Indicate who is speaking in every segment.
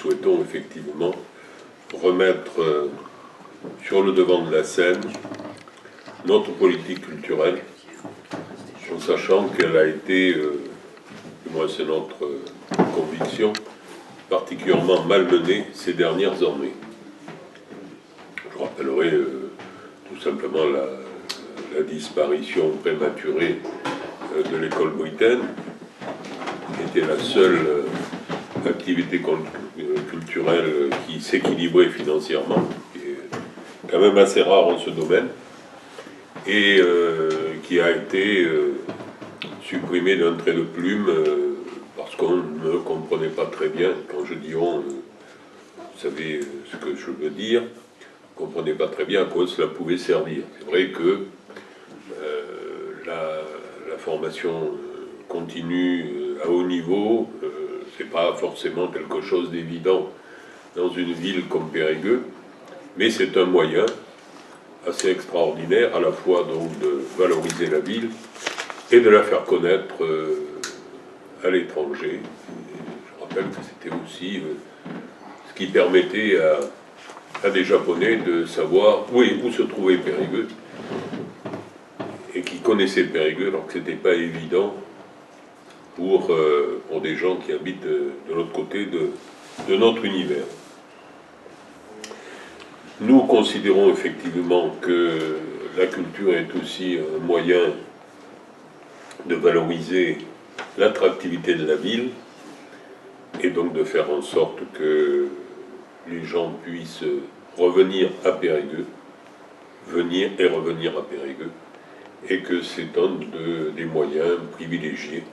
Speaker 1: souhaitons effectivement remettre sur le devant de la scène notre politique culturelle, en sachant qu'elle a été, du moins c'est notre conviction, particulièrement malmenée ces dernières années. Je rappellerai tout simplement la disparition prématurée de l'école Britten, qui était la seule activité culturelle qui s'équilibrait financièrement, qui est quand même assez rare en ce domaine, et qui a été supprimée d'un trait de plume parce qu'on ne comprenait pas très bien, quand je dis on, vous savez ce que je veux dire, on ne comprenait pas très bien à quoi cela pouvait servir. C'est vrai que la formation continue à haut niveau, c'est pas forcément quelque chose d'évident dans une ville comme Périgueux, mais c'est un moyen assez extraordinaire à la fois donc de valoriser la ville et de la faire connaître à l'étranger. Je rappelle que c'était aussi ce qui permettait à des Japonais de savoir où se trouvait Périgueux, et qui connaissaient Périgueux alors que ce n'était pas évident pour des gens qui habitent de l'autre côté de notre univers. Nous considérons effectivement que la culture est aussi un moyen de valoriser l'attractivité de la ville et donc de faire en sorte que les gens puissent revenir à Périgueux, venir et revenir à Périgueux, et que c'est un des moyens privilégiés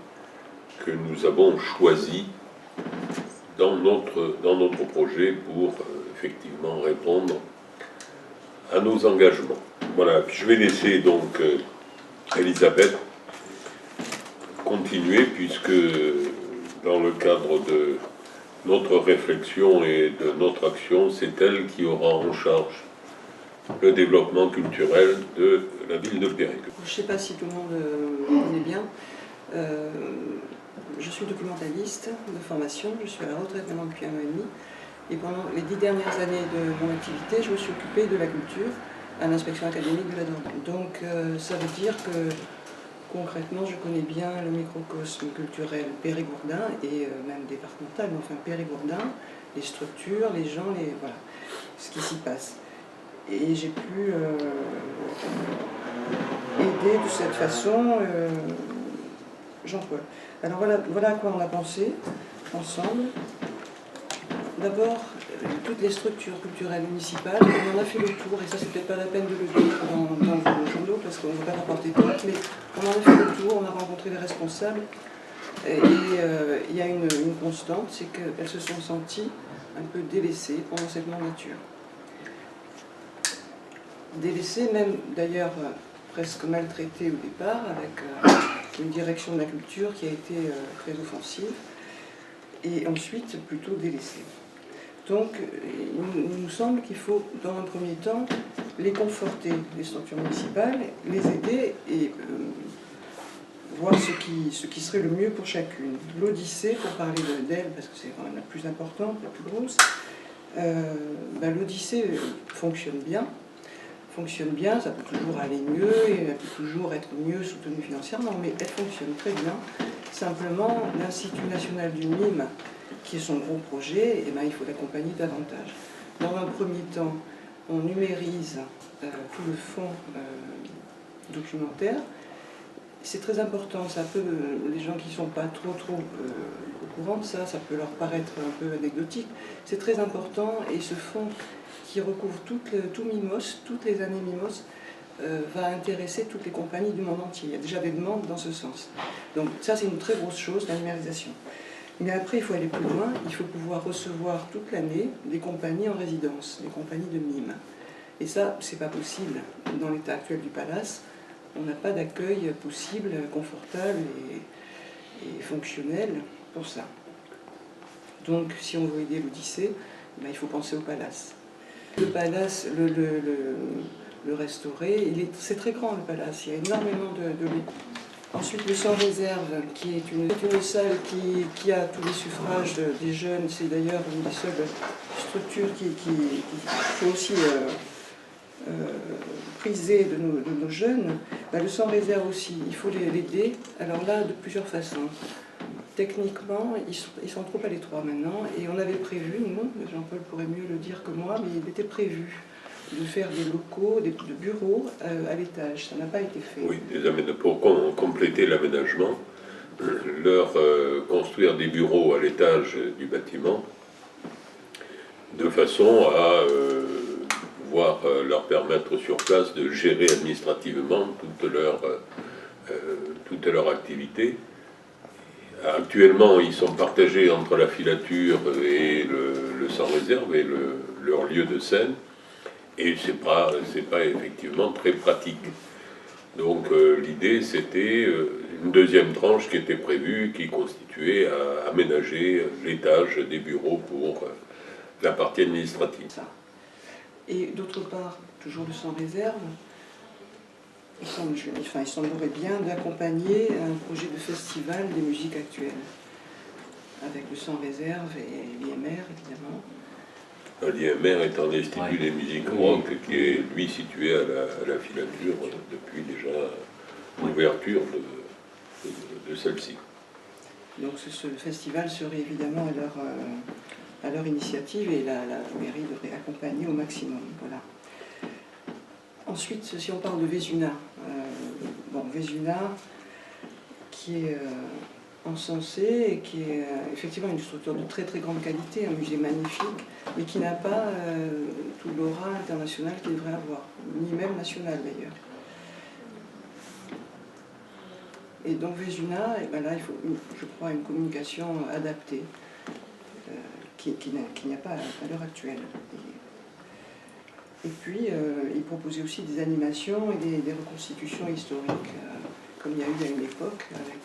Speaker 1: que nous avons choisi dans notre projet pour effectivement répondre à nos engagements. Voilà, je vais laisser donc Elisabeth continuer, puisque dans le cadre de notre réflexion et de notre action, c'est elle qui aura en charge le développement culturel de la ville de Périgueux.
Speaker 2: Je ne sais pas si tout le monde me connaît bien. Je suis documentaliste de formation, je suis à la retraite maintenant depuis 1 an et demi. Et pendant les 10 dernières années de mon activité, je me suis occupée de la culture à l'inspection académique de la Dordogne. Donc ça veut dire que concrètement, je connais bien le microcosme culturel périgourdin et même départemental, mais enfin périgourdin, les structures, les gens, voilà, ce qui s'y passe. Et j'ai pu aider de cette façon Jean-Paul. Alors voilà à quoi on a pensé ensemble. D'abord, toutes les structures culturelles municipales, on en a fait le tour, et ça c'est peut-être pas la peine de le dire dans vos journaux parce qu'on ne va pas rapporter tout, mais on en a fait le tour, on a rencontré les responsables, et il y a une constante, c'est qu'elles se sont senties un peu délaissées pendant cette mandature. Délaissées, même d'ailleurs presque maltraitées au départ, avec une direction de la culture qui a été très offensive, et ensuite plutôt délaissée. Donc, il nous semble qu'il faut, dans un premier temps, les conforter, les structures municipales, les aider et voir ce qui serait le mieux pour chacune. L'Odyssée, pour parler d'elle, parce que c'est quand même la plus importante, la plus grosse, l'Odyssée fonctionne bien, ça peut toujours aller mieux, et elle peut toujours être mieux soutenue financièrement, mais elle fonctionne très bien. Simplement, l'Institut national du mime, qui est son gros projet, il faut l'accompagner davantage. Dans un premier temps, on numérise tout le fonds documentaire. C'est très important, ça peut, les gens qui ne sont pas trop au courant de ça, ça peut leur paraître un peu anecdotique. C'est très important, et ce fonds qui recouvre tout Mimos, toutes les années Mimos, va intéresser toutes les compagnies du monde entier. Il y a déjà des demandes dans ce sens. Donc ça, c'est une très grosse chose, la numérisation. Mais après, il faut aller plus loin, il faut pouvoir recevoir toute l'année des compagnies en résidence, des compagnies de mime. Et ça, c'est pas possible dans l'état actuel du palace. On n'a pas d'accueil possible, confortable et fonctionnel pour ça. Donc, si on veut aider l'Odyssée, il faut penser au palace. Le palace, le restaurer, c'est très grand le palace, il y a énormément de Ensuite, le sans réserve, qui est une salle qui a tous les suffrages des jeunes. C'est d'ailleurs une des seules structures qui faut aussi priser de nos jeunes. Le sans réserve aussi, il faut l'aider. Alors là, de plusieurs façons. Techniquement, ils sont trop à l'étroit maintenant. Et on avait prévu, nous, Jean-Paul pourrait mieux le dire que moi, mais il était prévu de faire des locaux, de bureaux à l'étage. Ça n'a pas été fait.
Speaker 1: Oui, pour compléter l'aménagement, leur construire des bureaux à l'étage du bâtiment, de façon à pouvoir leur permettre sur place de gérer administrativement toute leur activité. Actuellement, ils sont partagés entre la filature et le sans réserve et leur lieu de scène. Et c'est pas effectivement très pratique. Donc l'idée, c'était une deuxième tranche qui était prévue, qui constituait à aménager l'étage des bureaux pour la partie administrative.
Speaker 2: Et d'autre part, toujours le sans réserve, il semblerait bien d'accompagner un projet de festival des musiques actuelles, avec le sans réserve et l'IMR, évidemment.
Speaker 1: L'IMR étant l'Institut des musiques rock, qui est lui situé à la filature depuis déjà l'ouverture de celle-ci.
Speaker 2: Donc ce festival serait évidemment à leur initiative et la mairie devrait accompagner au maximum. Voilà. Ensuite, si on parle de Vézuna, Vézuna qui est encensé et qui est effectivement une structure de très très grande qualité, un musée magnifique, mais qui n'a pas tout l'aura international qu'il devrait avoir, ni même national d'ailleurs. Et donc Vézuna, là il faut, je crois, une communication adaptée, qu'il n'y a pas à l'heure actuelle. Et puis, il proposait aussi des animations et des reconstitutions historiques, comme il y a eu à une époque avec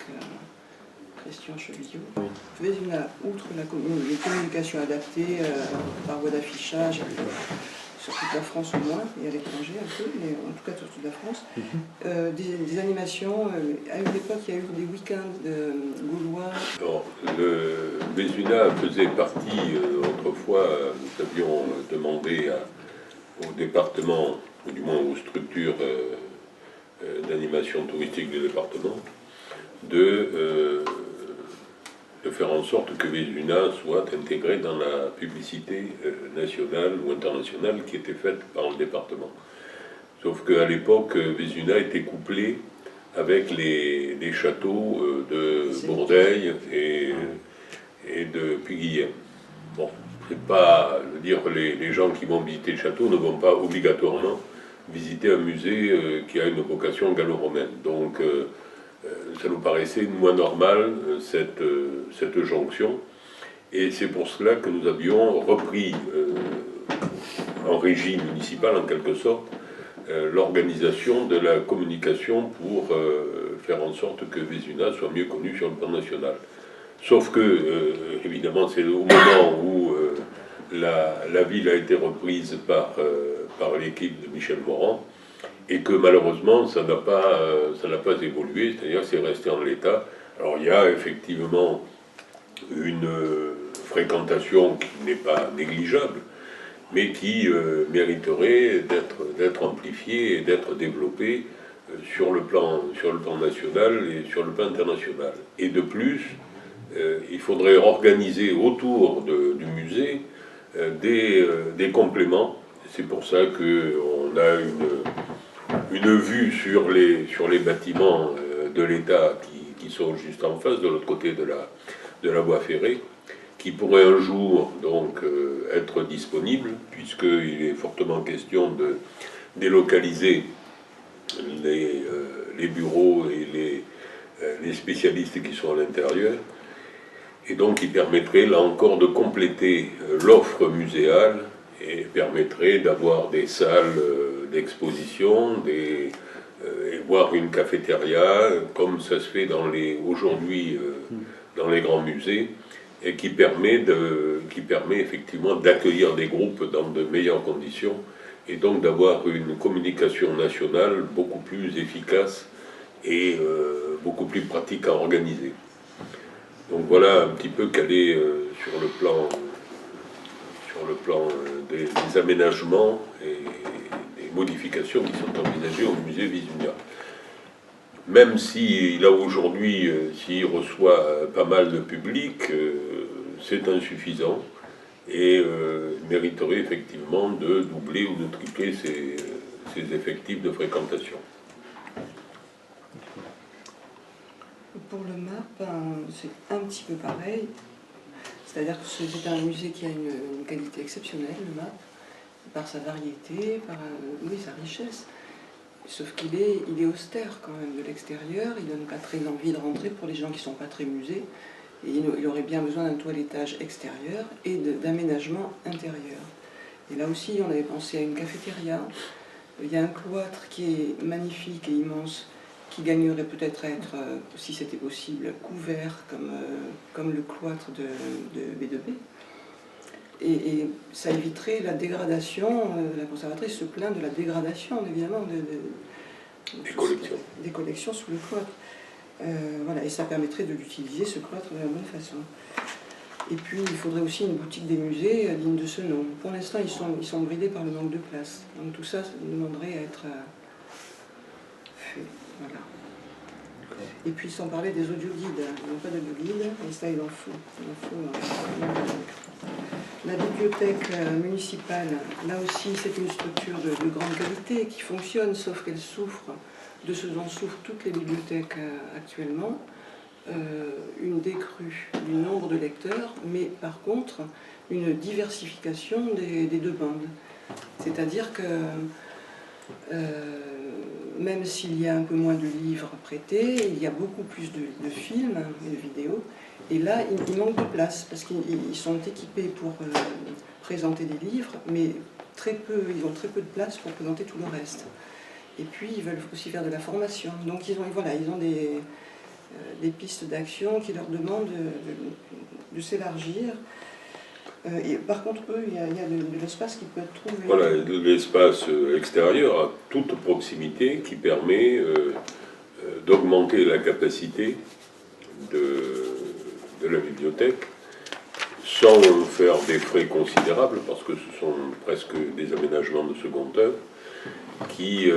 Speaker 2: Christian Chevillot. Vézuna, outre les communications adaptées par voie d'affichage, sur toute la France au moins, et à l'étranger un peu, mais en tout cas sur toute la France, des animations. À une époque, il y a eu des week-ends gaulois.
Speaker 1: Alors, le Vézuna faisait partie, autrefois, nous avions demandé au département, ou du moins aux structures d'animation touristique du département, de faire en sorte que Vézuna soit intégré dans la publicité nationale ou internationale qui était faite par le département. Sauf qu'à l'époque, Vézuna était couplé avec les châteaux de Bourdeil et de Puy-Guillem. Bon, c'est pas, je veux dire, les gens qui vont visiter le château ne vont pas obligatoirement visiter un musée qui a une vocation gallo-romaine. Donc, ça nous paraissait moins normal, cette jonction. Et c'est pour cela que nous avions repris, en régie municipale en quelque sorte, l'organisation de la communication pour faire en sorte que Vézuna soit mieux connu sur le plan national. Sauf que, évidemment, c'est au moment où la ville a été reprise par l'équipe de Michel Morand, et que malheureusement ça n'a pas évolué, c'est-à-dire que c'est resté en l'état. Alors il y a effectivement une fréquentation qui n'est pas négligeable, mais qui mériterait d'être amplifiée et d'être développée sur le plan national et sur le plan international. Et de plus, il faudrait organiser autour du musée des compléments. C'est pour ça qu'on a une vue sur les bâtiments de l'État qui sont juste en face, de l'autre côté de la voie ferrée, qui pourrait un jour donc être disponible, puisqu'il est fortement question de délocaliser les bureaux et les spécialistes qui sont à l'intérieur, et donc qui permettrait là encore de compléter l'offre muséale et permettrait d'avoir des salles d'exposition, voire une cafétéria, comme ça se fait aujourd'hui dans les grands musées, et qui permet effectivement d'accueillir des groupes dans de meilleures conditions, et donc d'avoir une communication nationale beaucoup plus efficace et beaucoup plus pratique à organiser. Donc voilà un petit peu quel est sur le plan des aménagements et des modifications qui sont envisagées au musée Visunia. Même si là aujourd'hui, s'il reçoit pas mal de public, c'est insuffisant et mériterait effectivement de doubler ou de tripler ses effectifs de fréquentation.
Speaker 2: Pour le MAP, c'est un petit peu pareil. C'est-à-dire que c'est un musée qui a une qualité exceptionnelle, le MAP, par sa variété, par oui, sa richesse. Sauf qu'il est austère quand même de l'extérieur, il donne pas très envie de rentrer pour les gens qui ne sont pas très musées. Et il aurait bien besoin d'un toilettage extérieur et d'aménagement intérieur. Et là aussi, on avait pensé à une cafétéria. Il y a un cloître qui est magnifique et immense, qui gagnerait peut-être à être, si c'était possible, couvert comme le cloître de B2B. Et ça éviterait la dégradation, la conservatrice se plaint de la dégradation, évidemment, des collections sous le cloître. Voilà, et ça permettrait de l'utiliser, ce cloître, de la bonne façon. Et puis, il faudrait aussi une boutique des musées digne de ce nom. Pour l'instant, ils sont bridés par le manque de place. Donc tout ça demanderait à être fait. Voilà. Et puis, sans parler des audioguides. Ils n'ont pas d'audioguide, et ça, il en faut. La bibliothèque municipale, là aussi, c'est une structure de grande qualité qui fonctionne, sauf qu'elle souffre de ce dont souffrent toutes les bibliothèques actuellement, une décrue du nombre de lecteurs, mais par contre, une diversification des demandes. C'est-à-dire que même s'il y a un peu moins de livres prêtés, il y a beaucoup plus de films et de vidéos. Et là, il manque de place, parce qu'ils sont équipés pour présenter des livres, mais ils ont très peu de place pour présenter tout le reste. Et puis, ils veulent aussi faire de la formation. Donc, ils ont des pistes d'action qui leur demandent de s'élargir. Et par contre, eux, il y a de l'espace qui peut être trouvé.
Speaker 1: Voilà, l'espace extérieur à toute proximité qui permet d'augmenter la capacité de la bibliothèque sans faire des frais considérables, parce que ce sont presque des aménagements de seconde œuvre qui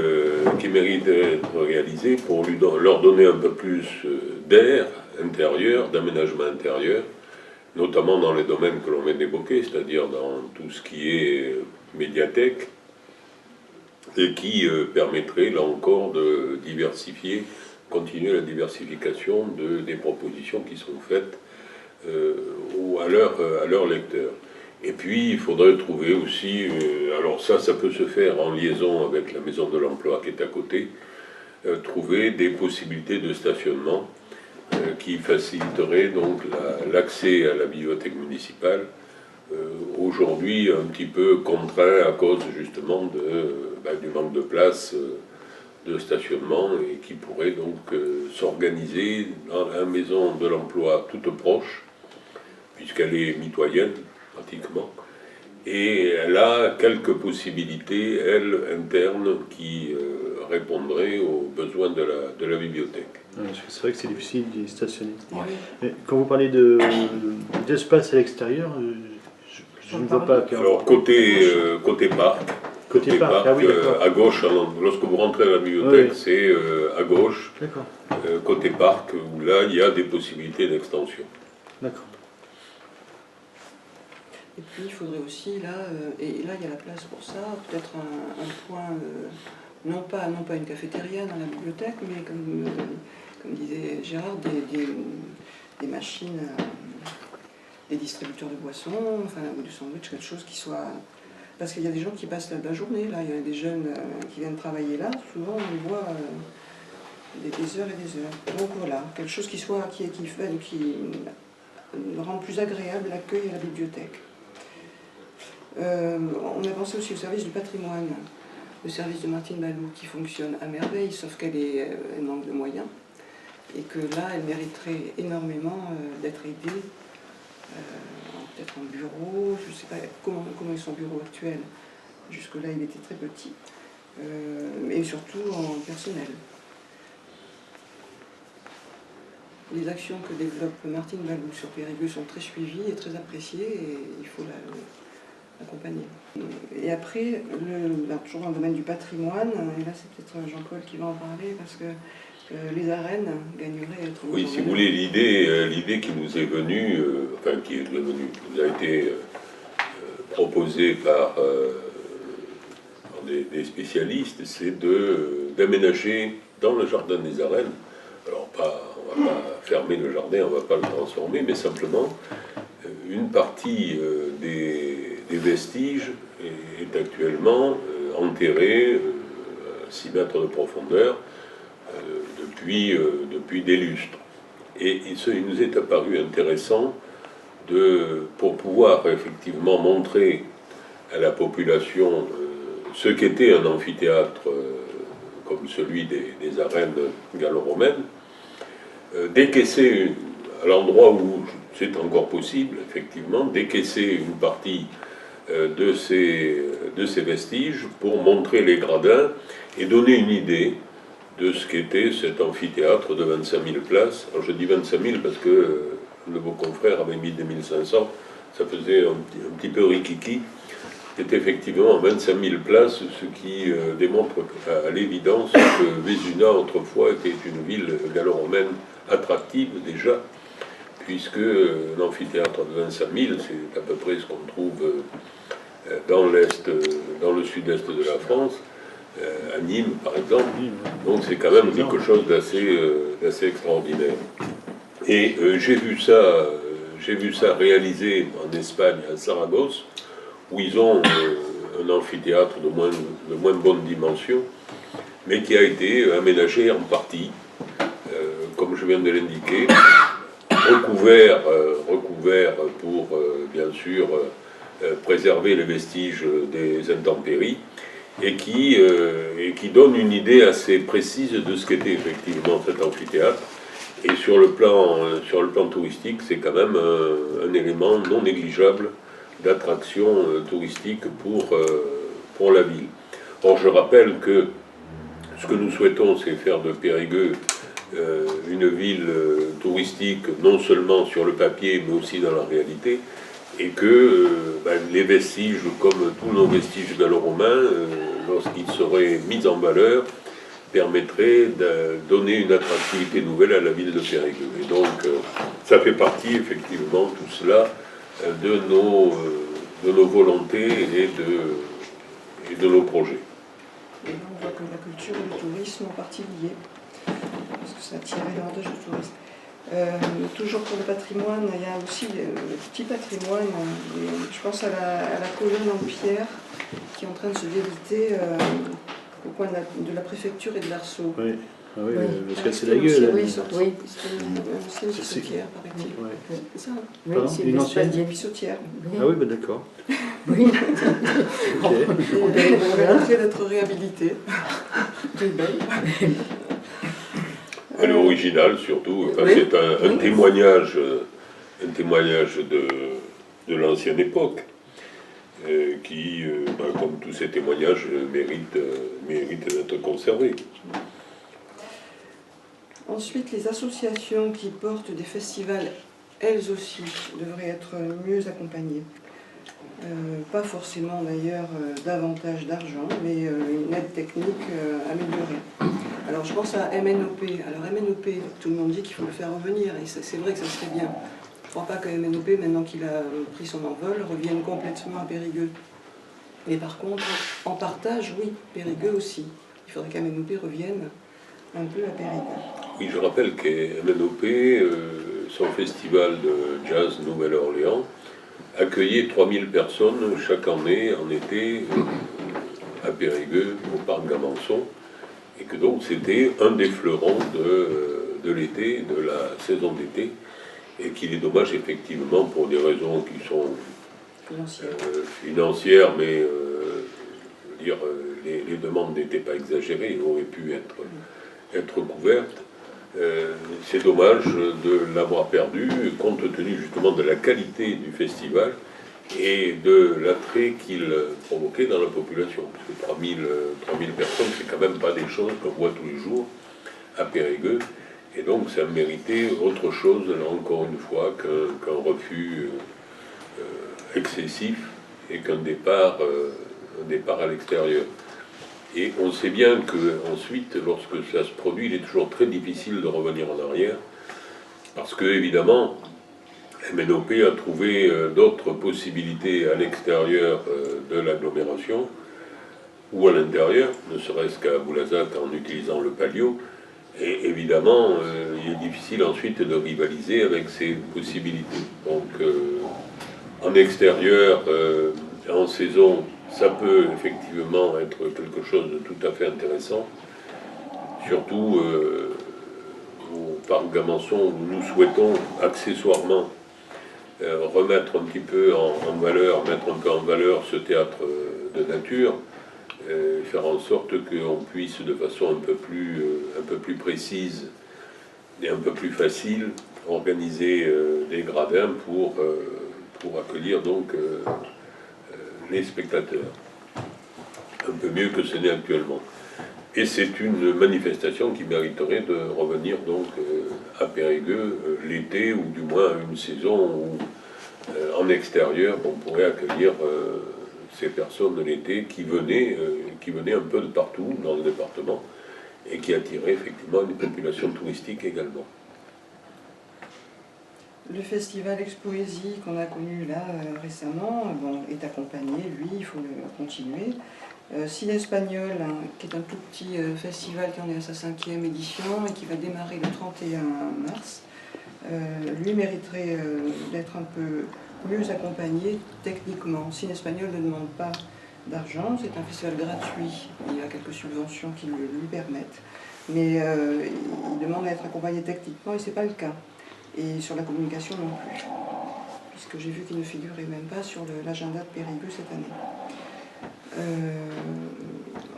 Speaker 1: méritent d'être réalisés pour leur donner un peu plus d'air intérieur, d'aménagement intérieur, notamment dans les domaines que l'on vient d'évoquer, c'est-à-dire dans tout ce qui est médiathèque, et qui permettrait là encore de diversifier, continuer la diversification des propositions qui sont faites à leur lecteur. Et puis il faudrait trouver aussi, alors ça peut se faire en liaison avec la maison de l'emploi qui est à côté, trouver des possibilités de stationnement qui faciliterait donc l'accès à la bibliothèque municipale, aujourd'hui un petit peu contraint à cause justement du manque de place de stationnement, et qui pourrait donc s'organiser dans la maison de l'emploi toute proche, puisqu'elle est mitoyenne pratiquement, et elle a quelques possibilités, elle, internes, qui répondraient aux besoins de la bibliothèque.
Speaker 3: C'est vrai que c'est difficile d'y stationner.
Speaker 2: Ouais.
Speaker 3: Mais quand vous parlez d'espace à l'extérieur, je ne vois pas.
Speaker 1: Alors côté parc,
Speaker 3: Côté parc, ah oui,
Speaker 1: à gauche, lorsque vous rentrez à la bibliothèque, oui. C'est à gauche, côté parc, où là il y a des possibilités d'extension.
Speaker 3: D'accord.
Speaker 2: Et puis il faudrait aussi, là il y a la place pour ça, peut-être un point, non pas une cafétéria dans la bibliothèque, mais comme disait Gérard, des machines, des distributeurs de boissons, enfin, ou du sandwich, quelque chose qui soit... Parce qu'il y a des gens qui passent la journée, là, il y a des jeunes qui viennent travailler là, souvent on les voit des heures et des heures. Donc voilà, quelque chose qui rend plus agréable l'accueil à la bibliothèque. On a pensé aussi au service du patrimoine, le service de Martine Balou, qui fonctionne à merveille, sauf qu'elle manque de moyens, et que là, elle mériterait énormément d'être aidée, peut-être en bureau, je ne sais pas comment est son bureau actuel, jusque-là il était très petit, mais surtout en personnel. les actions que développe Martine Balou sur Périgueux sont très suivies et très appréciées et il faut l'accompagner. Et après, toujours dans le domaine du patrimoine, et là c'est peut-être Jean-Paul qui va en parler parce que les arènes gagneraient à être...
Speaker 1: Oui, si vous voulez, l'idée qui nous est venue, qui nous a été proposée par des spécialistes, c'est d'aménager dans le jardin des arènes, alors on ne va pas fermer le jardin, on ne va pas le transformer, mais simplement une partie des vestiges est actuellement enterrée à 6 mètres de profondeur depuis des lustres. Et il nous est apparu intéressant pour pouvoir effectivement montrer à la population ce qu'était un amphithéâtre comme celui des arènes gallo-romaines, décaisser à l'endroit où c'est encore possible, effectivement, décaisser une partie de ces vestiges pour montrer les gradins et donner une idée de ce qu'était cet amphithéâtre de 25 000 places. Alors je dis 25 000 parce que le beau confrère avait mis 2500, ça faisait un petit peu rikiki. C'est effectivement 25 000 places, ce qui démontre à l'évidence que Vézuna autrefois était une ville gallo-romaine attractive déjà, puisque l'amphithéâtre de 25 000, c'est à peu près ce qu'on trouve dans le sud-est de la France, à Nîmes par exemple. Donc c'est quand même quelque chose d'assez extraordinaire. Et j'ai vu ça réalisé en Espagne, à Saragosse, où ils ont un amphithéâtre de moins bonne dimension, mais qui a été aménagé en partie, comme je viens de l'indiquer, recouvert pour, bien sûr, préserver les vestiges des intempéries, et qui donne une idée assez précise de ce qu'était effectivement cet amphithéâtre. Et sur le plan touristique, c'est quand même un élément non négligeable d'attraction touristique pour la ville. Or, je rappelle que ce que nous souhaitons, c'est faire de Périgueux une ville touristique, non seulement sur le papier, mais aussi dans la réalité, et que les vestiges, comme tous nos vestiges gallo-romains, lorsqu'ils seraient mis en valeur, permettraient de donner une attractivité nouvelle à la ville de Périgueux. Et donc, ça fait partie, effectivement, tout cela, de nos volontés et de nos projets.
Speaker 2: Et là, on voit que la culture et le tourisme ont partie liés, parce que ça attire davantage de touristes. Toujours pour le patrimoine, il y a aussi le petit patrimoine, je pense à la colonne en pierre qui est en train de se déliter au coin de la préfecture et de l'Arceau.
Speaker 3: Oui. Ah oui,
Speaker 2: oui.
Speaker 3: parce que c'est la gueule.
Speaker 2: Oui, c'est une pissotière, paraît-il.
Speaker 3: Ouais.
Speaker 2: C'est ça.
Speaker 3: Oui, c'est une ancienne
Speaker 2: pissotière.
Speaker 3: Ah oui, d'accord.
Speaker 2: Oui.
Speaker 3: Ok.
Speaker 2: Elle mériterait d'être réhabilitée. Elle est belle.
Speaker 1: Elle est originale surtout. Enfin, c'est un témoignage de l'ancienne époque qui, comme tous ces témoignages, mérite d'être conservé.
Speaker 2: Ensuite, les associations qui portent des festivals, elles aussi, devraient être mieux accompagnées. Pas forcément d'ailleurs davantage d'argent, mais une aide technique améliorée. Alors je pense à MNOP. Alors MNOP, tout le monde dit qu'il faut le faire revenir, et c'est vrai que ça serait bien. Je ne crois pas que MNOP, maintenant qu'il a pris son envol, revienne complètement à Périgueux. Mais par contre, en partage, oui, Périgueux aussi. Il faudrait qu'MNOP revienne un peu à Périgueux.
Speaker 1: Oui, je rappelle que MNOP, son festival de jazz Nouvelle-Orléans, accueillait 3000 personnes chaque année en été à Périgueux, au parc d'Amançon, et que donc c'était un des fleurons de l'été, de la saison d'été, et qu'il est dommage effectivement pour des raisons qui sont financières, mais les demandes n'étaient pas exagérées, auraient pu être couvertes. C'est dommage de l'avoir perdu, compte tenu justement de la qualité du festival et de l'attrait qu'il provoquait dans la population. Parce que 3000 personnes, c'est quand même pas des choses qu'on voit tous les jours à Périgueux. Et donc ça méritait autre chose, là encore une fois, qu'un refus excessif et qu'un départ, à l'extérieur. Et on sait bien qu'ensuite, lorsque ça se produit, il est toujours très difficile de revenir en arrière, parce que, évidemment, MNOP a trouvé d'autres possibilités à l'extérieur de l'agglomération, ou à l'intérieur, ne serait-ce qu'à Boulazac en utilisant le palio. Et évidemment, il est difficile ensuite de rivaliser avec ces possibilités. Donc, en extérieur, en saison, ça peut effectivement être quelque chose de tout à fait intéressant. Surtout au parc Gamançon, où nous souhaitons accessoirement remettre un petit peu en valeur, mettre un peu en valeur ce théâtre de nature, faire en sorte qu'on puisse de façon un peu plus précise et un peu plus facile organiser des gradins pour accueillir donc les spectateurs, un peu mieux que ce n'est actuellement. Et c'est une manifestation qui mériterait de revenir donc à Périgueux l'été, ou du moins une saison où en extérieur on pourrait accueillir ces personnes l'été qui venaient un peu de partout dans le département et qui attiraient effectivement une population touristique également.
Speaker 2: Le festival Expoésie qu'on a connu là récemment est accompagné, lui, il faut le continuer. Ciné Espagnol, qui est un tout petit festival qui en est à sa 5e édition et qui va démarrer le 31 mars, lui mériterait d'être un peu mieux accompagné techniquement. Ciné Espagnol ne demande pas d'argent, c'est un festival gratuit, il y a quelques subventions qui le lui permettent, mais il demande à être accompagné techniquement et ce n'est pas le cas. Et sur la communication non plus, puisque j'ai vu qu'il ne figurait même pas sur l'agenda de Périgueux cette année.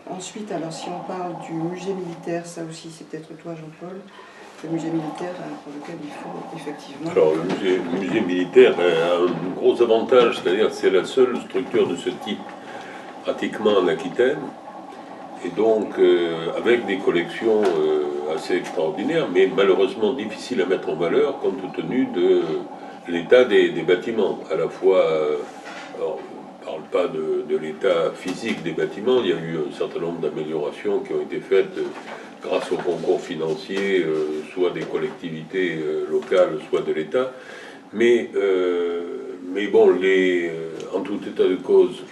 Speaker 2: Ensuite, alors si on parle du musée militaire, ça aussi c'est peut-être toi Jean-Paul, le musée militaire pour lequel il faut effectivement...
Speaker 1: Alors le musée militaire a un gros avantage, c'est-à-dire que c'est la seule structure de ce type pratiquement en Aquitaine, et donc avec des collections assez extraordinaires, mais malheureusement difficiles à mettre en valeur compte tenu de l'état des bâtiments. À la fois, alors, on ne parle pas de l'état physique des bâtiments, il y a eu un certain nombre d'améliorations qui ont été faites grâce aux concours financiers, soit des collectivités locales, soit de l'État. Mais bon, en tout état de cause,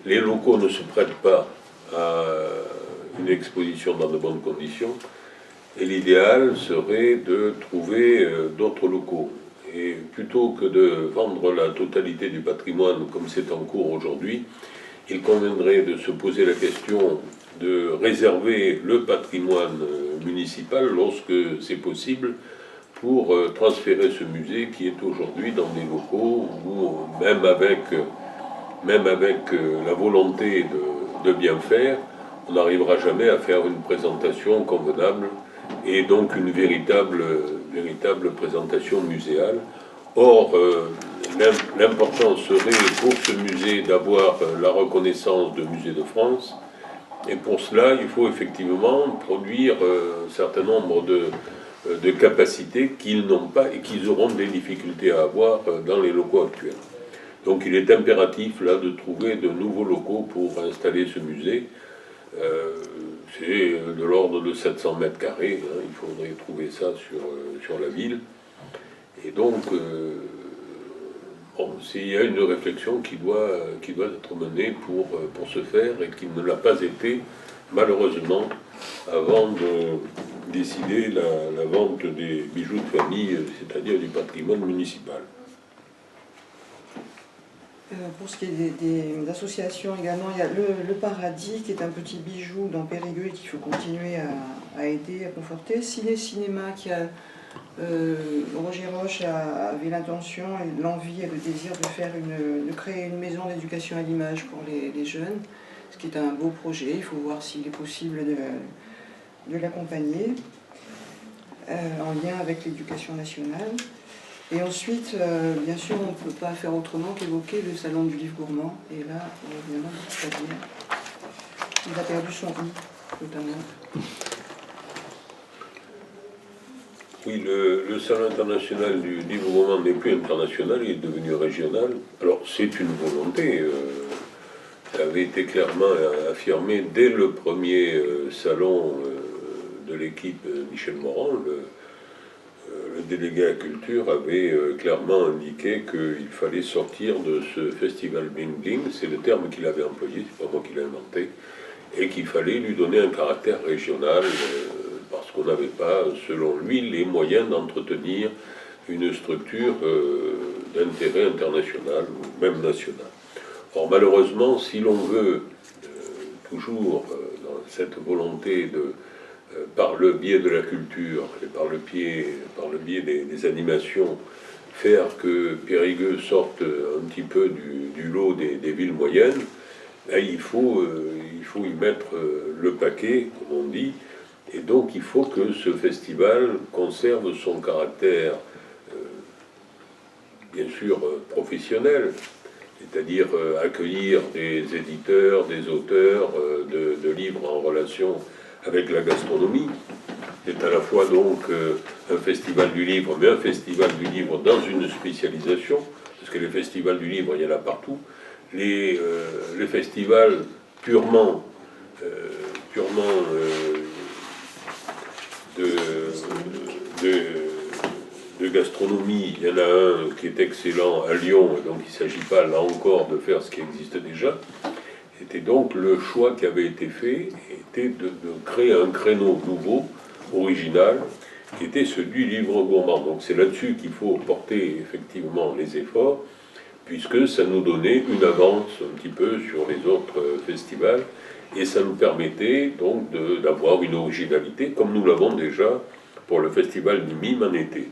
Speaker 1: les locaux ne se prêtent pas à une exposition dans de bonnes conditions, et l'idéal serait de trouver d'autres locaux. Et plutôt que de vendre la totalité du patrimoine comme c'est en cours aujourd'hui, il conviendrait de se poser la question de réserver le patrimoine municipal lorsque c'est possible pour transférer ce musée qui est aujourd'hui dans des locaux où même avec la volonté de bien faire, on n'arrivera jamais à faire une présentation convenable et donc une véritable présentation muséale. Or, l'important serait pour ce musée d'avoir la reconnaissance de musée de France, et pour cela, il faut effectivement produire un certain nombre de capacités qu'ils n'ont pas et qu'ils auront des difficultés à avoir dans les locaux actuels. Donc il est impératif là de trouver de nouveaux locaux pour installer ce musée. C'est de l'ordre de 700 mètres carrés, hein, il faudrait trouver ça sur la ville. Et donc, bon, il y a une réflexion qui doit être menée pour ce faire et qui ne l'a pas été, malheureusement, avant de décider la vente des bijoux de famille, c'est-à-dire du patrimoine municipal.
Speaker 2: Pour ce qui est des associations également, il y a le Paradis qui est un petit bijou dans Périgueux et qu'il faut continuer à aider, à conforter. Cinéma qui a... Roger Roche avait l'intention et l'envie et le désir de créer une maison d'éducation à l'image pour les jeunes, ce qui est un beau projet. Il faut voir s'il est possible de l'accompagner en lien avec l'éducation nationale. Et ensuite, bien sûr, on ne peut pas faire autrement qu'évoquer le salon du livre gourmand. Et là, évidemment, c'est-à-dire, il a perdu son i, notamment.
Speaker 1: Oui, le Salon international du livre roman n'est plus international, il est devenu régional. Alors c'est une volonté, ça avait été clairement affirmé dès le premier salon de l'équipe Michel Morand. Le délégué à la culture avait clairement indiqué qu'il fallait sortir de ce festival bling bling, c'est le terme qu'il avait employé, c'est pas moi qui l'ai inventé, et qu'il fallait lui donner un caractère régional parce qu'on n'avait pas, selon lui, les moyens d'entretenir une structure d'intérêt international ou même national. Or malheureusement, si l'on veut toujours dans cette volonté de par le biais de la culture et par le biais des animations, faire que Périgueux sorte un petit peu du lot des villes moyennes, ben, il faut y mettre le paquet, comme on dit, et donc il faut que ce festival conserve son caractère, bien sûr, professionnel, c'est-à-dire accueillir des éditeurs, des auteurs de livres en relation avec la gastronomie. C'est à la fois donc un festival du livre, mais un festival du livre dans une spécialisation, parce que les festivals du livre, il y en a partout. Les festivals purement de gastronomie, il y en a un qui est excellent à Lyon, et donc il ne s'agit pas là encore de faire ce qui existe déjà. C'était donc le choix qui avait été fait, était de créer un créneau nouveau, original, qui était celui du livre gourmand. Donc c'est là-dessus qu'il faut porter effectivement les efforts, puisque ça nous donnait une avance un petit peu sur les autres festivals, et ça nous permettait donc d'avoir une originalité, comme nous l'avons déjà pour le festival du Mime en été.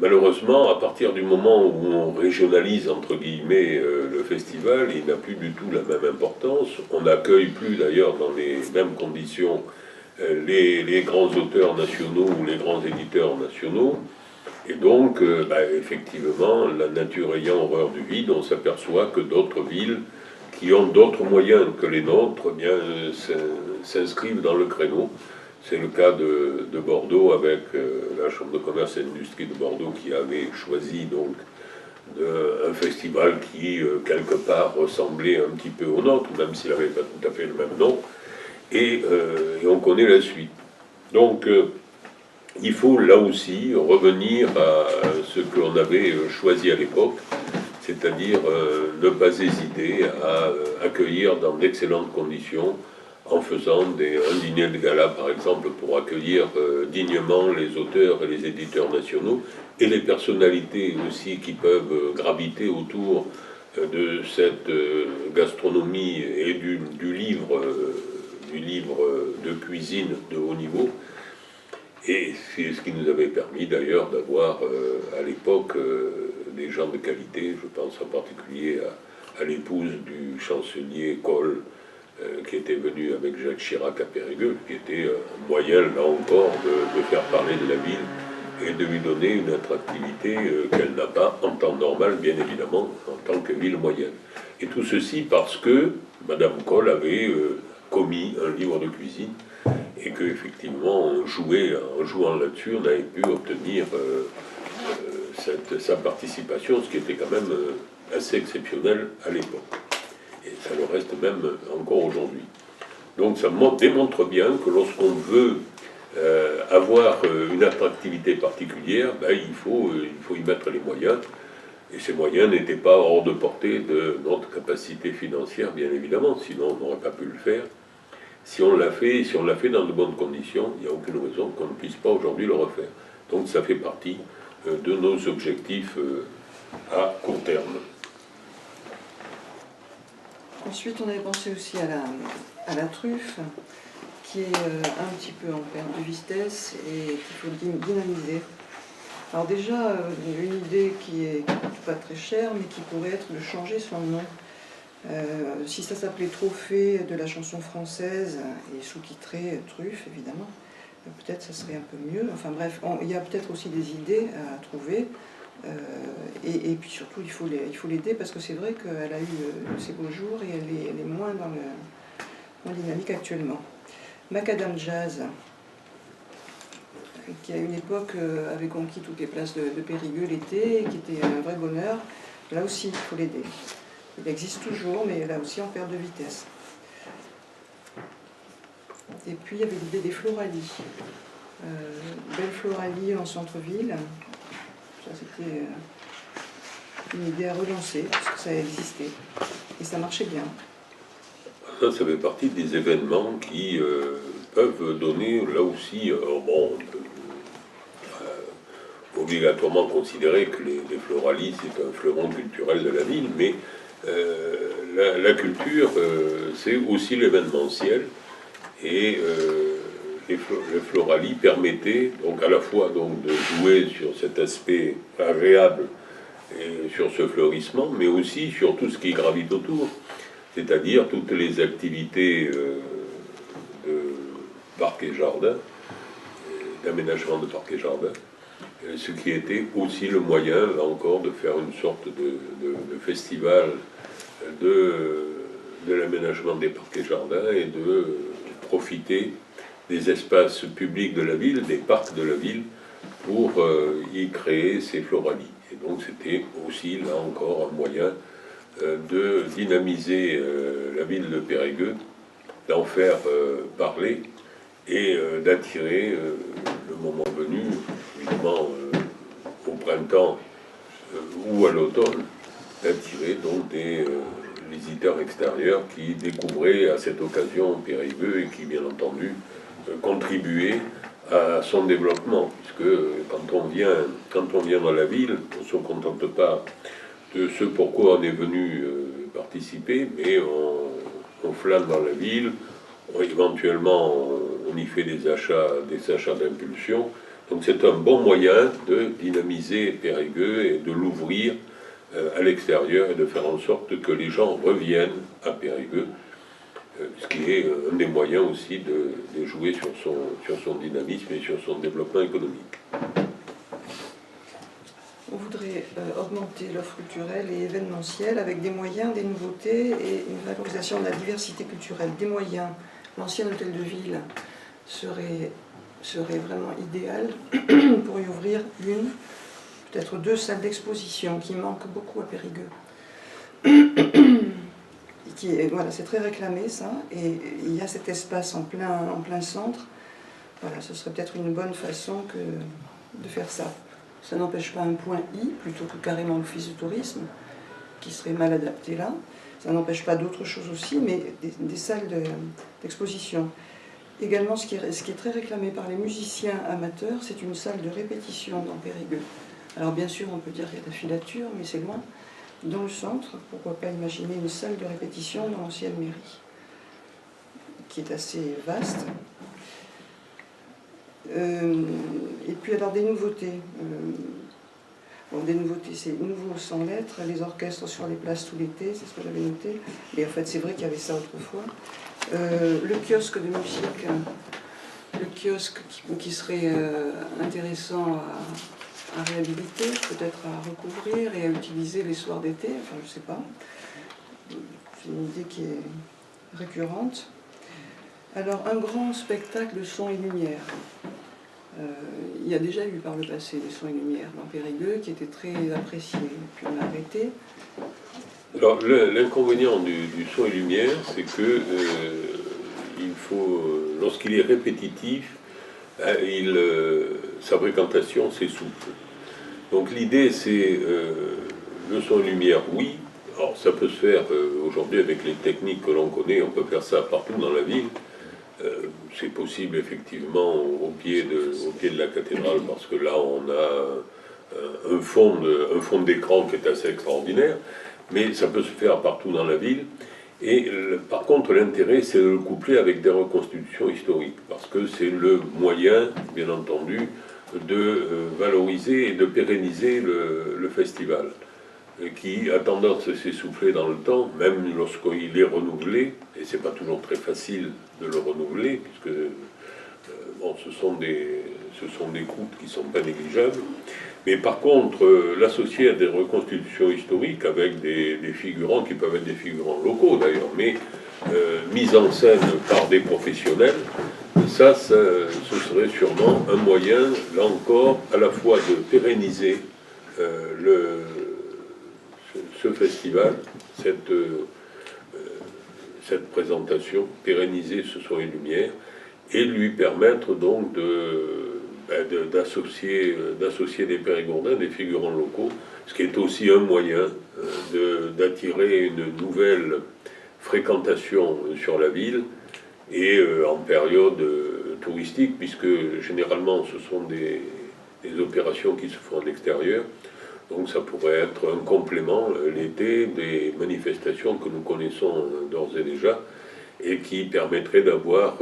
Speaker 1: Malheureusement, à partir du moment où on régionalise, entre guillemets, le festival, il n'a plus du tout la même importance. On n'accueille plus, d'ailleurs, dans les mêmes conditions, les grands auteurs nationaux ou les grands éditeurs nationaux. Et donc, effectivement, la nature ayant horreur du vide, on s'aperçoit que d'autres villes qui ont d'autres moyens que les nôtres, eh bien, s'inscrivent dans le créneau. C'est le cas de Bordeaux avec la Chambre de commerce et d'industrie de Bordeaux qui avait choisi donc un festival qui quelque part ressemblait un petit peu au nôtre, même s'il n'avait pas tout à fait le même nom, et on connaît la suite. Donc il faut là aussi revenir à ce qu'on avait choisi à l'époque, c'est-à-dire ne pas hésiter à accueillir dans d'excellentes conditions, en faisant un dîner de gala, par exemple, pour accueillir dignement les auteurs et les éditeurs nationaux, et les personnalités aussi qui peuvent graviter autour de cette gastronomie et du livre de cuisine de haut niveau. Et c'est ce qui nous avait permis d'ailleurs d'avoir à l'époque des gens de qualité. Je pense en particulier à l'épouse du chancelier Kohl, qui était venu avec Jacques Chirac à Périgueux, qui était un moyen, là encore, de faire parler de la ville et de lui donner une attractivité qu'elle n'a pas en temps normal, bien évidemment, en tant que ville moyenne. Et tout ceci parce que Madame Kohl avait commis un livre de cuisine et qu'effectivement, en jouant là-dessus, on avait pu obtenir sa participation, ce qui était quand même assez exceptionnel à l'époque. Et ça le reste même encore aujourd'hui. Donc ça démontre bien que lorsqu'on veut avoir une attractivité particulière, il faut y mettre les moyens. Et ces moyens n'étaient pas hors de portée de notre capacité financière, bien évidemment, sinon on n'aurait pas pu le faire. Si on l'a fait dans de bonnes conditions, il n'y a aucune raison qu'on ne puisse pas aujourd'hui le refaire. Donc ça fait partie de nos objectifs à court terme.
Speaker 2: Ensuite, on avait pensé aussi à la truffe, qui est un petit peu en perte de vitesse et qu'il faut dynamiser. Alors déjà, une idée qui est pas très chère, mais qui pourrait être de changer son nom. Si ça s'appelait Trophée de la chanson française et sous-titré Truffe, évidemment, peut-être ça serait un peu mieux. Enfin bref, il y a peut-être aussi des idées à trouver. Et puis surtout, il faut l'aider parce que c'est vrai qu'elle a eu ses beaux jours et elle est moins dans dynamique actuellement. Macadam Jazz, qui à une époque avait conquis toutes les places de Périgueux l'été, et qui était un vrai bonheur. Là aussi, il faut l'aider. Il existe toujours, mais là aussi en perte de vitesse. Et puis il y avait l'idée des floralies. Belle floralie en centre-ville. Ça, c'était une idée à relancer, parce que ça existait. Et ça marchait bien.
Speaker 1: Ça fait partie des événements qui peuvent donner, là aussi, obligatoirement considérer que les floralies, c'est un fleuron culturel de la ville, mais la culture, c'est aussi l'événementiel. Et les floralies permettaient donc à la fois donc, de jouer sur cet aspect agréable et sur ce fleurissement, mais aussi sur tout ce qui gravite autour, c'est-à-dire toutes les activités de parcs et jardins, d'aménagement de parcs et jardins, ce qui était aussi le moyen, là encore, de faire une sorte de festival de l'aménagement des parcs et jardins et de profiter des espaces publics de la ville, des parcs de la ville, pour y créer ces floralies. Et donc c'était aussi, là encore, un moyen de dynamiser la ville de Périgueux, d'en faire parler et d'attirer, le moment venu, évidemment au printemps ou à l'automne, d'attirer donc des visiteurs extérieurs qui découvraient à cette occasion Périgueux et qui, bien entendu, contribuaient à son développement, puisque quand on vient dans la ville, on ne se contente pas de ce pourquoi on est venu participer, mais on flâne dans la ville, éventuellement on y fait des achats d'impulsion. Donc c'est un bon moyen de dynamiser Périgueux et de l'ouvrir à l'extérieur et de faire en sorte que les gens reviennent à Périgueux, ce qui est un des moyens aussi de jouer sur son dynamisme et sur son développement économique.
Speaker 2: On voudrait augmenter l'offre culturelle et événementielle avec des moyens, des nouveautés et une valorisation de la diversité culturelle. Des moyens, l'ancien hôtel de ville serait vraiment idéal pour y ouvrir une, peut-être 2 salles d'exposition qui manquent beaucoup à Périgueux. Voilà, c'est très réclamé ça, et il y a cet espace en plein centre. Voilà, ce serait peut-être une bonne façon de faire ça. Ça n'empêche pas un point I, plutôt que carrément l'office de tourisme, qui serait mal adapté là. Ça n'empêche pas d'autres choses aussi, mais des salles d'exposition. Également, ce qui est très réclamé par les musiciens amateurs, c'est une salle de répétition dans Périgueux. Alors bien sûr, on peut dire qu'il y a de la filature, mais c'est loin. Dans le centre, pourquoi pas imaginer une salle de répétition dans l'ancienne mairie, qui est assez vaste. Et puis alors des nouveautés. Des nouveautés, c'est nouveau sans lettres, les orchestres sur les places tout l'été, c'est ce que j'avais noté. Et en fait, c'est vrai qu'il y avait ça autrefois. Le kiosque de musique, le kiosque qui serait intéressant à réhabiliter, peut-être à recouvrir et à utiliser les soirs d'été, enfin je ne sais pas. C'est une idée qui est récurrente. Alors un grand spectacle de son et lumière. Il y a déjà eu par le passé des sons et lumières dans Périgueux qui étaient très appréciés, puis on a arrêté.
Speaker 1: Alors l'inconvénient du son et lumière, c'est que il faut, lorsqu'il est répétitif, sa fréquentation s'essouffle. Donc l'idée c'est le son et lumière, oui. Alors ça peut se faire aujourd'hui avec les techniques que l'on connaît, on peut faire ça partout dans la ville. C'est possible effectivement au pied de la cathédrale, parce que là on a un fond d'écran qui est assez extraordinaire, mais ça peut se faire partout dans la ville. Et par contre l'intérêt c'est de le coupler avec des reconstitutions historiques, parce que c'est le moyen, bien entendu, de valoriser et de pérenniser le festival, qui a tendance à s'essouffler dans le temps, même lorsqu'il est renouvelé, et c'est pas toujours très facile de le renouveler, puisque bon, ce sont des coûts qui sont pas négligeables, Mais par contre, l'associer à des reconstitutions historiques avec des figurants qui peuvent être des figurants locaux d'ailleurs, mais mis en scène par des professionnels, ça, ce serait sûrement un moyen, là encore, à la fois de pérenniser ce festival, cette présentation, pérenniser ce son et lumière, et lui permettre donc d'associer des Périgourdins, des figurants locaux, ce qui est aussi un moyen d'attirer une nouvelle fréquentation sur la ville, et en période touristique, puisque généralement ce sont des opérations qui se font en extérieur. Donc ça pourrait être un complément l'été des manifestations que nous connaissons d'ores et déjà, et qui permettrait d'avoir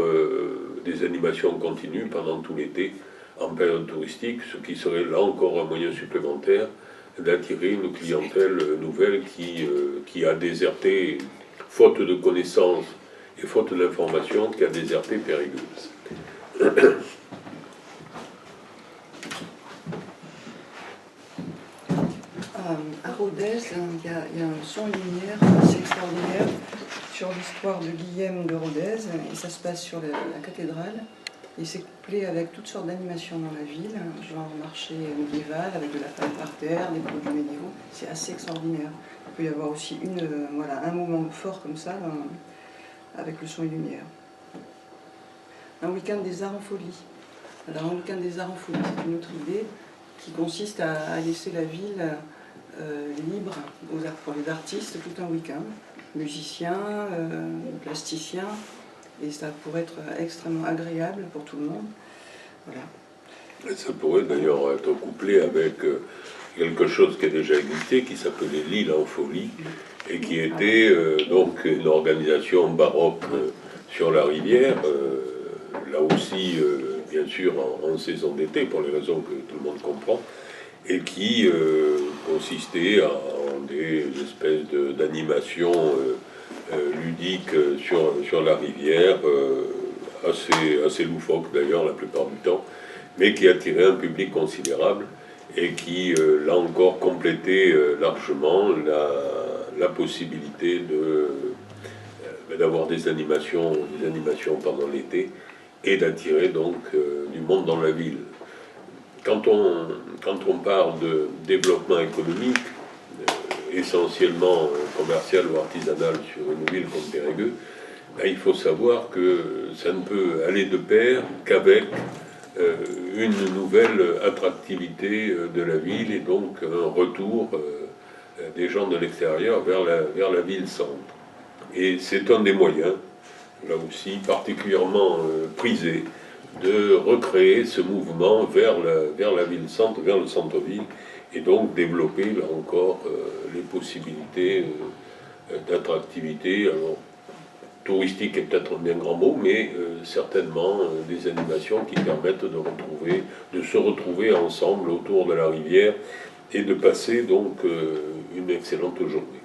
Speaker 1: des animations continues pendant tout l'été en période touristique, ce qui serait là encore un moyen supplémentaire d'attirer une clientèle nouvelle qui a déserté, faute de connaissances et faute d'informations, qui a déserté Périgueux.
Speaker 2: À Rodez, il y a un son et lumière assez extraordinaire sur l'histoire de Guillaume de Rodez, et ça se passe sur la cathédrale. Et c'est couplé avec toutes sortes d'animations dans la ville, genre marché médiéval avec de la femme par terre, des produits médiévaux. C'est assez extraordinaire. Il peut y avoir aussi un moment fort comme ça avec le son et lumière. Un week-end des arts en folie. Alors un week-end des arts en folie, c'est une autre idée qui consiste à laisser la ville libre pour les artistes tout un week-end, musiciens, plasticiens, et ça pourrait être extrêmement agréable pour tout le monde. Voilà.
Speaker 1: Et ça pourrait d'ailleurs être couplé avec quelque chose qui a déjà existé, qui s'appelait l'île en folie, et qui était donc une organisation baroque sur la rivière, là aussi bien sûr en saison d'été, pour les raisons que tout le monde comprend, et qui consistait en des espèces d'animations ludiques sur la rivière, assez loufoques d'ailleurs la plupart du temps, mais qui attirait un public considérable et qui, là encore, complétait largement la possibilité d'avoir des animations pendant l'été et d'attirer donc du monde dans la ville. Quand on parle de développement économique, essentiellement commercial ou artisanal sur une ville comme Périgueux, ben, il faut savoir que ça ne peut aller de pair qu'avec une nouvelle attractivité de la ville, et donc un retour des gens de l'extérieur vers la ville-centre. Et c'est un des moyens, là aussi particulièrement prisé, de recréer ce mouvement vers la ville-centre, vers le centre-ville, et donc développer là encore les possibilités d'attractivité. Alors, touristique est peut-être un bien grand mot, mais certainement des animations qui permettent de se retrouver ensemble autour de la rivière et de passer donc une excellente journée.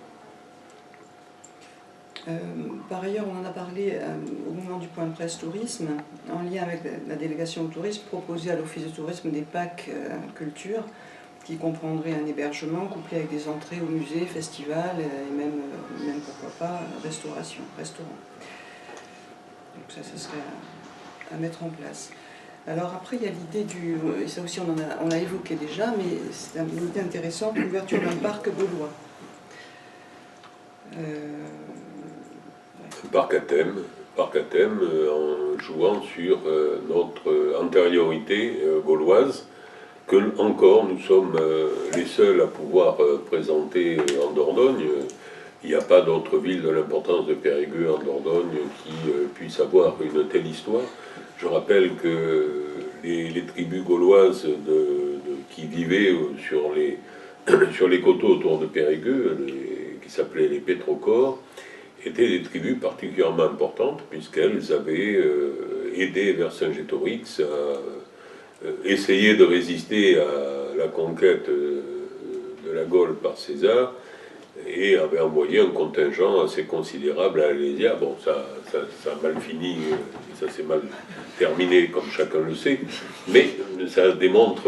Speaker 2: Par ailleurs, on en a parlé au moment du point de presse tourisme, en lien avec la délégation au tourisme, proposé à l'Office de tourisme des packs culture, qui comprendraient un hébergement couplé avec des entrées au musée, festival et même pourquoi pas restaurant. Donc ça serait à mettre en place. Alors après, il y a l'idée et ça aussi on l'a évoqué déjà, mais c'est une idée intéressante, l'ouverture d'un parc gaulois.
Speaker 1: Un parc à thème en jouant sur notre antériorité gauloise, que encore nous sommes les seuls à pouvoir présenter en Dordogne. Il n'y a pas d'autre ville de l'importance de Périgueux en Dordogne qui puisse avoir une telle histoire. Je rappelle que les tribus gauloises qui vivaient sur les coteaux autour de Périgueux, qui s'appelaient les Pétrocores, étaient des tribus particulièrement importantes, puisqu'elles avaient aidé Vercingétorix à essayer de résister à la conquête de la Gaule par César, et avait envoyé un contingent assez considérable à Alésia. Bon, ça a mal fini, ça s'est mal terminé, comme chacun le sait, mais ça démontre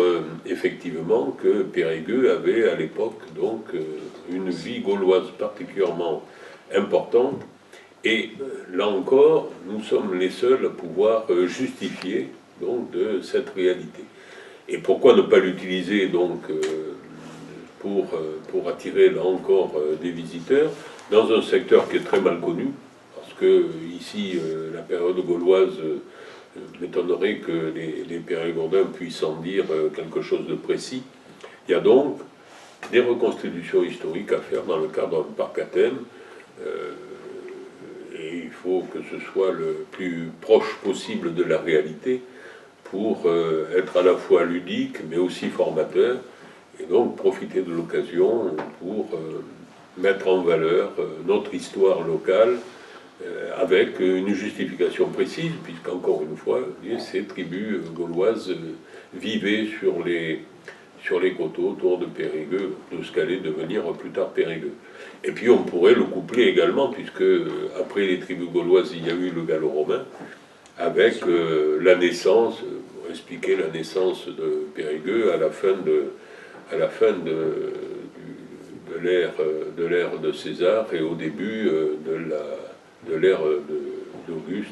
Speaker 1: effectivement que Périgueux avait à l'époque donc une vie gauloise particulièrement importante, et là encore, nous sommes les seuls à pouvoir justifier donc de cette réalité. Et pourquoi ne pas l'utiliser donc pour attirer là encore des visiteurs dans un secteur qui est très mal connu, parce que ici la période gauloise m'étonnerait que les Périgourdins puissent en dire quelque chose de précis. Il y a donc des reconstitutions historiques à faire dans le cadre d'un parc à thème, et il faut que ce soit le plus proche possible de la réalité pour être à la fois ludique mais aussi formateur, et donc profiter de l'occasion pour mettre en valeur notre histoire locale avec une justification précise, puisqu'encore une fois, ces tribus gauloises vivaient sur les coteaux autour de Périgueux, de ce qu'allait devenir plus tard Périgueux. Et puis on pourrait le coupler également, puisque après les tribus gauloises, il y a eu le gallo-romain, avec la naissance, pour expliquer la naissance de Périgueux à la fin de l'ère de César et au début de l'ère d'Auguste,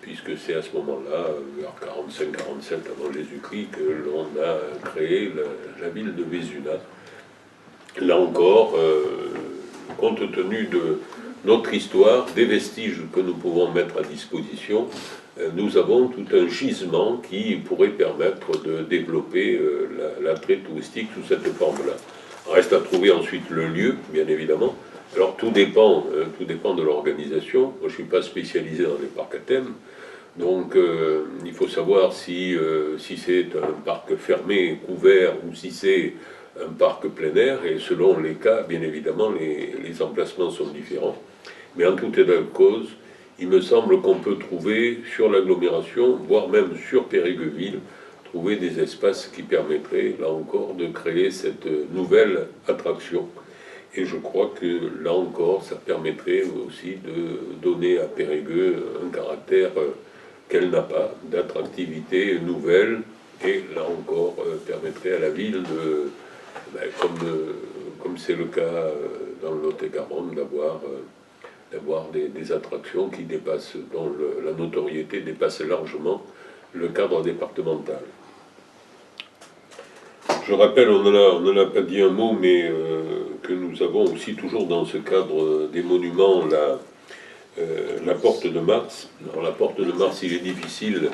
Speaker 1: puisque c'est à ce moment-là, vers 45-47 avant Jésus-Christ, que l'on a créé la ville de Vézuna. Là encore, compte tenu de notre histoire, des vestiges que nous pouvons mettre à disposition, nous avons tout un gisement qui pourrait permettre de développer l'attrait touristique sous cette forme-là. Reste à trouver ensuite le lieu, bien évidemment. Alors tout dépend de l'organisation. Moi, je ne suis pas spécialisé dans les parcs à thème, donc il faut savoir si c'est un parc fermé, couvert, ou si c'est un parc plein air, et selon les cas, bien évidemment, les emplacements sont différents. Mais en tout état de cause, il me semble qu'on peut trouver sur l'agglomération, voire même sur Périgueux-Ville, trouver des espaces qui permettraient, là encore, de créer cette nouvelle attraction. Et je crois que, là encore, ça permettrait aussi de donner à Périgueux un caractère qu'elle n'a pas, d'attractivité nouvelle, et là encore, permettrait à la ville de, comme c'est le cas dans le Lot-et-Garonne, d'avoir des attractions qui dépassent, dont la notoriété dépasse largement le cadre départemental. Je rappelle, on n'en a pas dit un mot, mais que nous avons aussi toujours dans ce cadre des monuments la porte de Mars. Alors la porte de Mars, il est difficile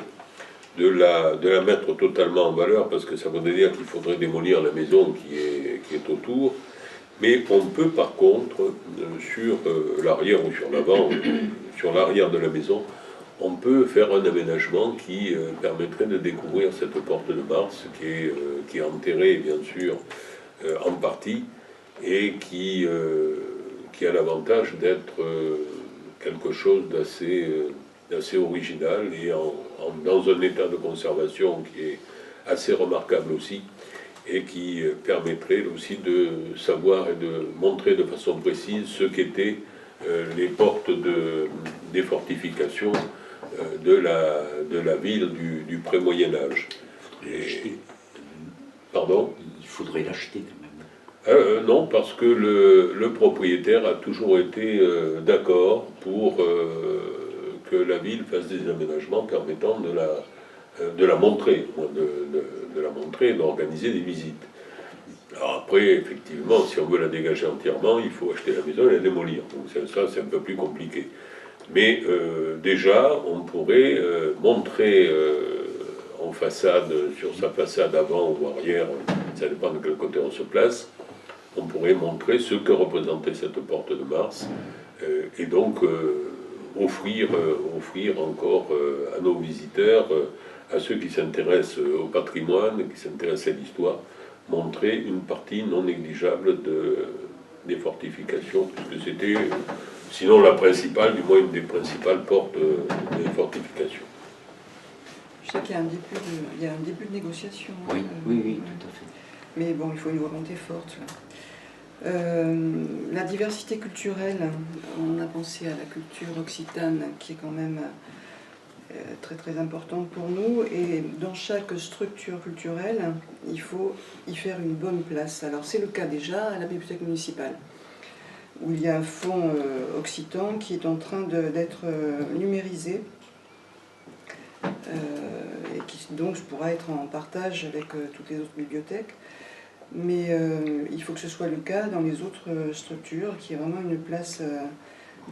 Speaker 1: de la mettre totalement en valeur, parce que ça voudrait dire qu'il faudrait démolir la maison qui est autour. Mais on peut par contre, sur l'arrière ou sur l'avant, sur l'arrière de la maison, on peut faire un aménagement qui permettrait de découvrir cette porte de Mars qui est enterrée, bien sûr, en partie, et qui a l'avantage d'être quelque chose d'assez original et dans un état de conservation qui est assez remarquable aussi, et qui permettrait aussi de savoir et de montrer de façon précise ce qu'étaient les portes des fortifications de la ville du pré-Moyen-Âge. Pardon ?
Speaker 4: Il faudrait l'acheter quand même.
Speaker 1: Non, parce que le propriétaire a toujours été d'accord pour que la ville fasse des aménagements permettant de la montrer, de la montrer et d'organiser des visites. Alors après, effectivement, si on veut la dégager entièrement, il faut acheter la maison et la démolir. Donc ça, c'est un peu plus compliqué. Mais déjà, on pourrait montrer en façade, sur sa façade avant ou arrière, ça dépend de quel côté on se place, on pourrait montrer ce que représentait cette porte de Mars, et donc offrir encore à nos visiteurs, à ceux qui s'intéressent au patrimoine, qui s'intéressent à l'histoire, montrer une partie non négligeable des fortifications, puisque c'était, sinon la principale, du moins une des principales portes des fortifications.
Speaker 2: Je sais qu'il y a il y a un début de négociation.
Speaker 4: Oui, oui, tout à fait.
Speaker 2: Mais bon, il faut une volonté forte, là. La diversité culturelle, on a pensé à la culture occitane qui est quand même très très importante pour nous, et dans chaque structure culturelle, il faut y faire une bonne place. Alors c'est le cas déjà à la bibliothèque municipale, où il y a un fonds occitan qui est en train d'être numérisé, et qui donc pourra être en partage avec toutes les autres bibliothèques. Mais il faut que ce soit le cas dans les autres structures, qui est vraiment une place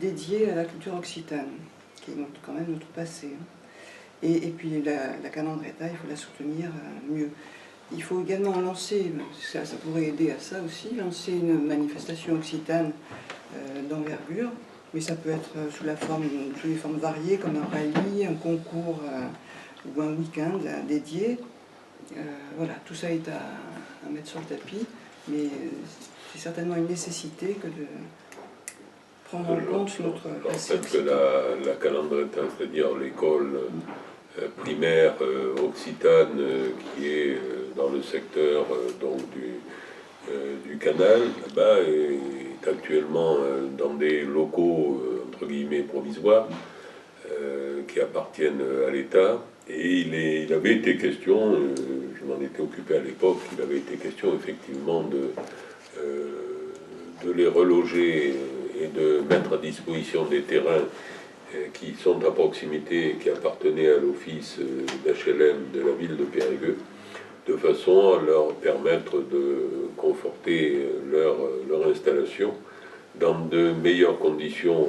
Speaker 2: dédiée à la culture occitane, qui est quand même notre passé. Et puis la Calandreta, il faut la soutenir mieux. Il faut également lancer, ça pourrait aider à ça aussi, lancer une manifestation occitane d'envergure, mais ça peut être sous les formes variées, comme un rallye, un concours ou un week-end dédié. Voilà, tout ça est à mettre sur le tapis, mais c'est certainement une nécessité que de prendre en compte notre passé.
Speaker 1: En fait, que la Calandreta, c'est-à-dire l'école primaire occitane qui est dans le secteur donc du canal, est actuellement dans des locaux entre guillemets provisoires qui appartiennent à l'État. Et il avait été question, je m'en étais occupé à l'époque, il avait été question effectivement de les reloger et de mettre à disposition des terrains qui sont à proximité et qui appartenaient à l'office d'HLM de la ville de Périgueux, de façon à leur permettre de conforter leur installation dans de meilleures conditions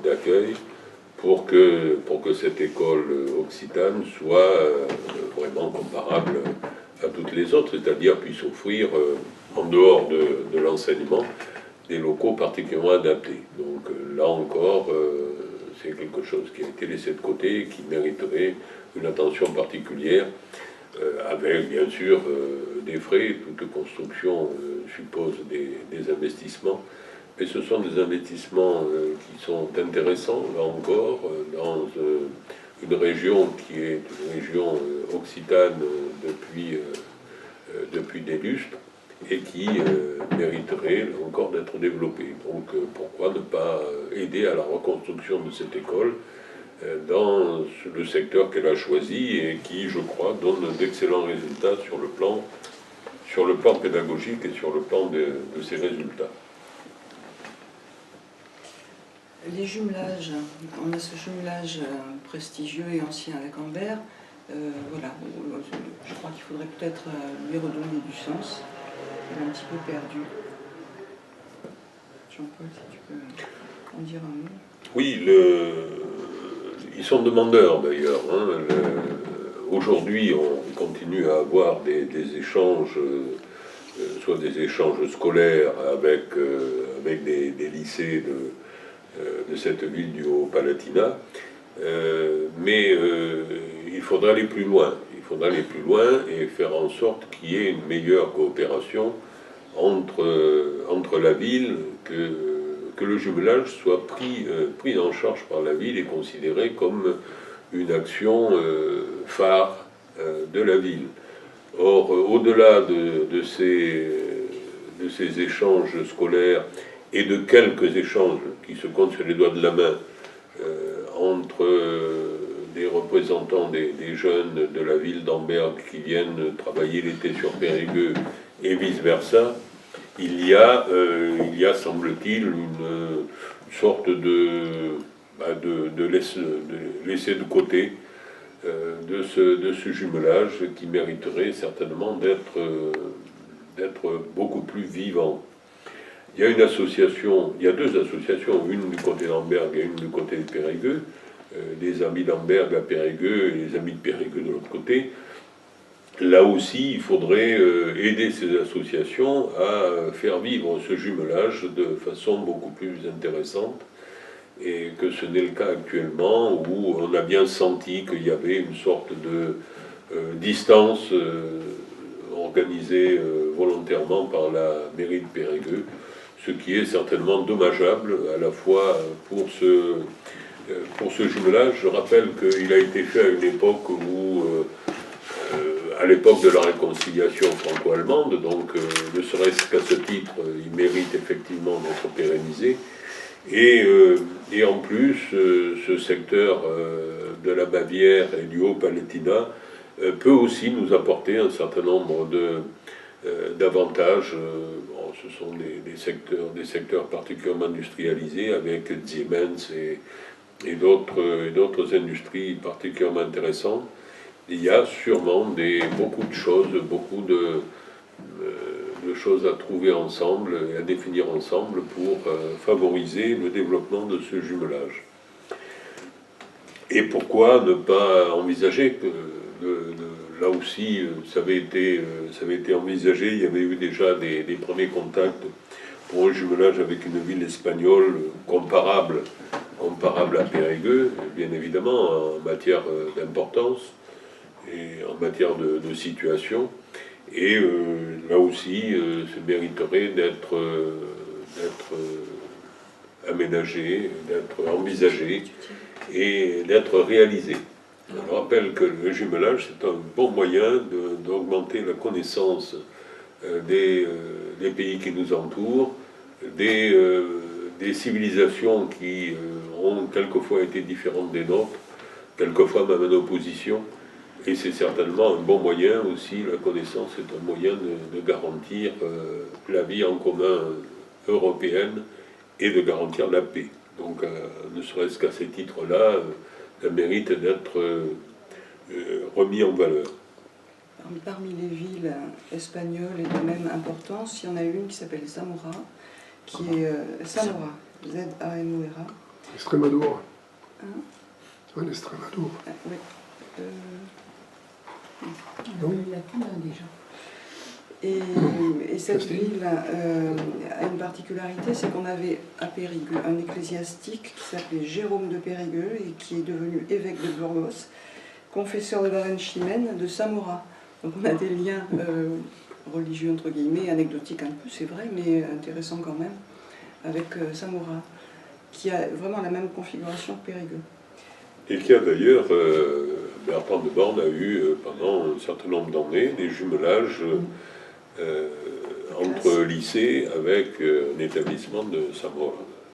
Speaker 1: d'accueil, pour que cette école occitane soit vraiment comparable à toutes les autres, c'est-à-dire puisse offrir, en dehors de l'enseignement, des locaux particulièrement adaptés. Donc là encore, c'est quelque chose qui a été laissé de côté et qui mériterait une attention particulière, avec bien sûr des frais. Toute construction suppose des investissements. Mais ce sont des investissements qui sont intéressants, là encore, dans une région qui est une région occitane depuis des lustres, et qui mériterait là encore d'être développée. Donc pourquoi ne pas aider à la reconstruction de cette école dans le secteur qu'elle a choisi et qui, je crois, donne d'excellents résultats sur le plan pédagogique et sur le plan de ses résultats.
Speaker 2: Les jumelages, on a ce jumelage prestigieux et ancien avec Ambert. Voilà, je crois qu'il faudrait peut-être lui redonner du sens. Il est un petit peu perdu. Jean-Paul, si tu peux en dire un mot.
Speaker 1: Oui, ils sont demandeurs d'ailleurs. Hein. Aujourd'hui, on continue à avoir des échanges, soit des échanges scolaires avec des lycées de cette ville du Haut-Palatinat, mais il faudra aller plus loin. Il faudra aller plus loin et faire en sorte qu'il y ait une meilleure coopération entre la ville, que le jumelage soit pris en charge par la ville et considéré comme une action phare de la ville. Or, au-delà de ces échanges scolaires et de quelques échanges qui se comptent sur les doigts de la main entre des représentants des jeunes de la ville d'Amberg qui viennent travailler l'été sur Périgueux et vice-versa, il y a, semble-t-il, une sorte de laisser de côté de ce jumelage qui mériterait certainement d'être beaucoup plus vivant. Il y a une association, il y a deux associations, une du côté d'Amberg et une du côté de Périgueux, les amis d'Amberg à Périgueux et les amis de Périgueux de l'autre côté. Là aussi, il faudrait aider ces associations à faire vivre ce jumelage de façon beaucoup plus intéressante, et que ce n'est le cas actuellement, où on a bien senti qu'il y avait une sorte de distance organisée volontairement par la mairie de Périgueux, ce qui est certainement dommageable à la fois pour ce jumelage. Je rappelle qu'il a été fait à une époque où, à l'époque de la réconciliation franco-allemande, donc ne serait-ce qu'à ce titre, il mérite effectivement d'être pérennisé. Et en plus, ce secteur de la Bavière et du Haut-Palatinat peut aussi nous apporter un certain nombre d'avantages. Bon, ce sont des secteurs particulièrement industrialisés avec Siemens et d'autres industries particulièrement intéressantes. Il y a sûrement beaucoup de choses, beaucoup de choses à trouver ensemble et à définir ensemble pour favoriser le développement de ce jumelage. Et pourquoi ne pas envisager que, là aussi, ça avait été envisagé, il y avait eu déjà des premiers contacts pour un jumelage avec une ville espagnole comparable à Périgueux, bien évidemment, en matière d'importance et en matière de situation. Et là aussi, ça mériterait d'être aménagé, d'être envisagé et d'être réalisé. Je rappelle que le jumelage, c'est un bon moyen d'augmenter la connaissance des pays qui nous entourent, des civilisations qui ont quelquefois été différentes des nôtres, quelquefois même en opposition. Et c'est certainement un bon moyen aussi, la connaissance est un moyen de garantir la vie en commun européenne et de garantir la paix. Donc, ne serait-ce qu'à ces titres-là, ça mérite d'être remis en valeur.
Speaker 2: Parmi les villes espagnoles et de même importance, il y en a une qui s'appelle Zamora, qui est Zamora, Z-A-M-O-R-A.
Speaker 5: Extremadura.
Speaker 2: Hein?
Speaker 5: Oui, l'Extremadura.
Speaker 2: Oui.
Speaker 5: Non.
Speaker 6: Il y a tout là déjà.
Speaker 2: Et cette ville a une particularité, c'est qu'on avait à Périgueux un ecclésiastique qui s'appelait Jérôme de Périgueux et qui est devenu évêque de Burgos, confesseur de la reine Chimène de Zamora. Donc on a des liens religieux, entre guillemets, anecdotiques un peu, c'est vrai, mais intéressants quand même, avec Zamora, qui a vraiment la même configuration que Périgueux.
Speaker 1: Et qui a d'ailleurs, Bertrand de Born a eu pendant un certain nombre d'années des jumelages entre lycées avec un établissement de Zamora.